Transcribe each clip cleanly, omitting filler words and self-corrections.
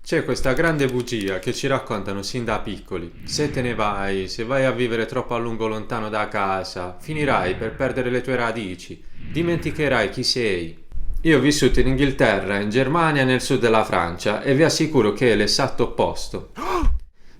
C'è questa grande bugia che ci raccontano sin da piccoli. Se te ne vai, se vai a vivere troppo a lungo lontano da casa, finirai per perdere le tue radici, dimenticherai chi sei. Io ho vissuto in Inghilterra, in Germania e nel sud della Francia e vi assicuro che è l'esatto opposto.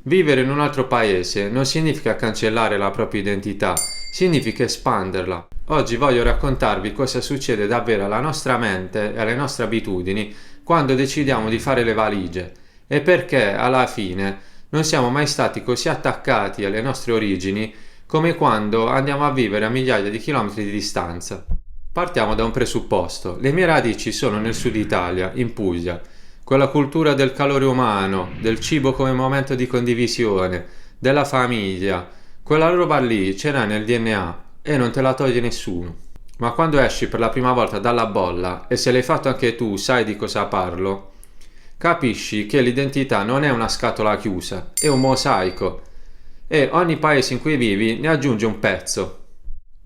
Vivere in un altro paese non significa cancellare la propria identità, significa espanderla. Oggi voglio raccontarvi cosa succede davvero alla nostra mente e alle nostre abitudini quando decidiamo di fare le valigie e perché alla fine non siamo mai stati così attaccati alle nostre origini come quando andiamo a vivere a migliaia di chilometri di distanza. Partiamo da un presupposto: le mie radici sono nel sud Italia, in Puglia. Quella cultura del calore umano, del cibo come momento di condivisione, della famiglia, quella roba lì c'era nel DNA e non te la toglie nessuno. Ma quando esci per la prima volta dalla bolla, e se l'hai fatto anche tu sai di cosa parlo, capisci che l'identità non è una scatola chiusa, è un mosaico e ogni paese in cui vivi ne aggiunge un pezzo.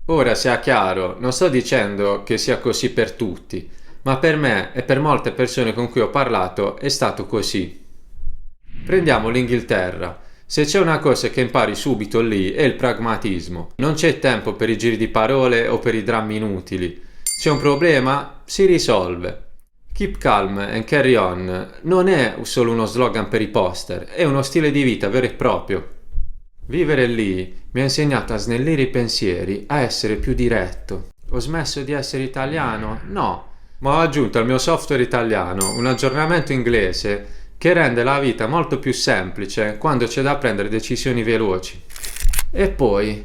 Ora sia chiaro, non sto dicendo che sia così per tutti, ma per me e per molte persone con cui ho parlato è stato così. Prendiamo l'Inghilterra. Se c'è una cosa che impari subito lì è il pragmatismo. Non c'è tempo per i giri di parole o per i drammi inutili. C'è un problema? Si risolve. Keep calm and carry on non è solo uno slogan per i poster, è uno stile di vita vero e proprio. Vivere lì mi ha insegnato a snellire i pensieri, a essere più diretto. Ho smesso di essere italiano? No, ma ho aggiunto al mio software italiano un aggiornamento inglese che rende la vita molto più semplice quando c'è da prendere decisioni veloci. E poi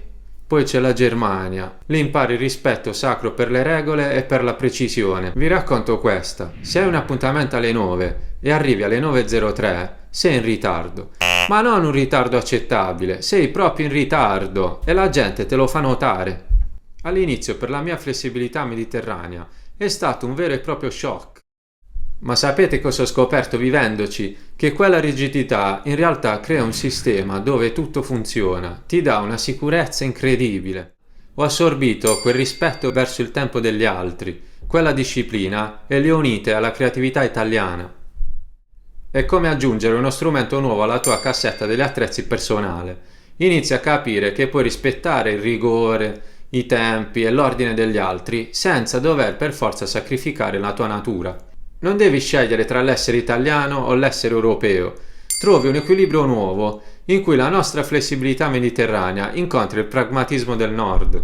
c'è la Germania. Lì impari il rispetto sacro per le regole e per la precisione. Vi racconto questa: se hai un appuntamento alle 9 e arrivi alle 9:03, sei in ritardo. Ma non un ritardo accettabile, sei proprio in ritardo e la gente te lo fa notare. All'inizio, per la mia flessibilità mediterranea, è stato un vero e proprio shock. Ma sapete cosa ho scoperto vivendoci? Che quella rigidità in realtà crea un sistema dove tutto funziona, ti dà una sicurezza incredibile. Ho assorbito quel rispetto verso il tempo degli altri, quella disciplina e le ho unite alla creatività italiana. È come aggiungere uno strumento nuovo alla tua cassetta degli attrezzi personale. Inizi a capire che puoi rispettare il rigore, i tempi e l'ordine degli altri senza dover per forza sacrificare la tua natura. Non devi scegliere tra l'essere italiano o l'essere europeo. Trovi un equilibrio nuovo in cui la nostra flessibilità mediterranea incontra il pragmatismo del nord.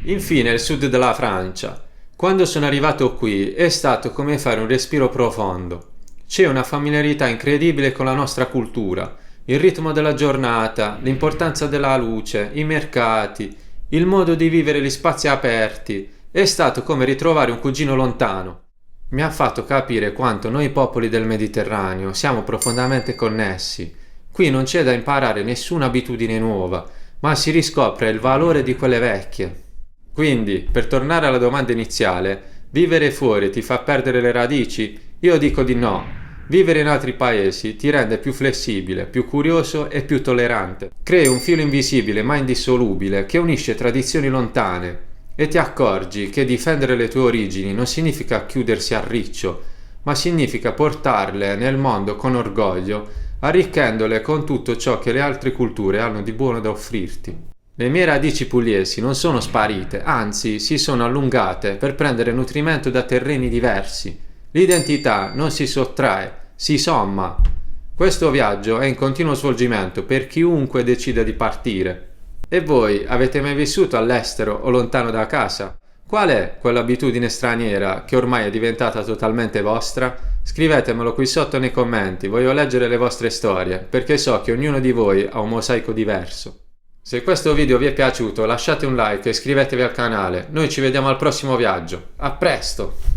Infine il sud della Francia. Quando sono arrivato qui è stato come fare un respiro profondo. C'è una familiarità incredibile con la nostra cultura, il ritmo della giornata, l'importanza della luce, i mercati, il modo di vivere gli spazi aperti. È stato come ritrovare un cugino lontano. Mi ha fatto capire quanto noi popoli del Mediterraneo siamo profondamente connessi. Qui non c'è da imparare nessuna abitudine nuova, ma si riscopre il valore di quelle vecchie. Quindi, per tornare alla domanda iniziale, vivere fuori ti fa perdere le radici? Io dico di no. Vivere in altri paesi ti rende più flessibile, più curioso e più tollerante. Crei un filo invisibile ma indissolubile che unisce tradizioni lontane. E ti accorgi che difendere le tue origini non significa chiudersi a riccio, ma significa portarle nel mondo con orgoglio, arricchendole con tutto ciò che le altre culture hanno di buono da offrirti. Le mie radici pugliesi non sono sparite, anzi si sono allungate per prendere nutrimento da terreni diversi. L'identità non si sottrae, si somma. Questo viaggio è in continuo svolgimento per chiunque decida di partire. E voi avete mai vissuto all'estero o lontano da casa? Qual è quell'abitudine straniera che ormai è diventata totalmente vostra? Scrivetemelo qui sotto nei commenti, voglio leggere le vostre storie, perché so che ognuno di voi ha un mosaico diverso. Se questo video vi è piaciuto lasciate un like e iscrivetevi al canale, noi ci vediamo al prossimo viaggio. A presto!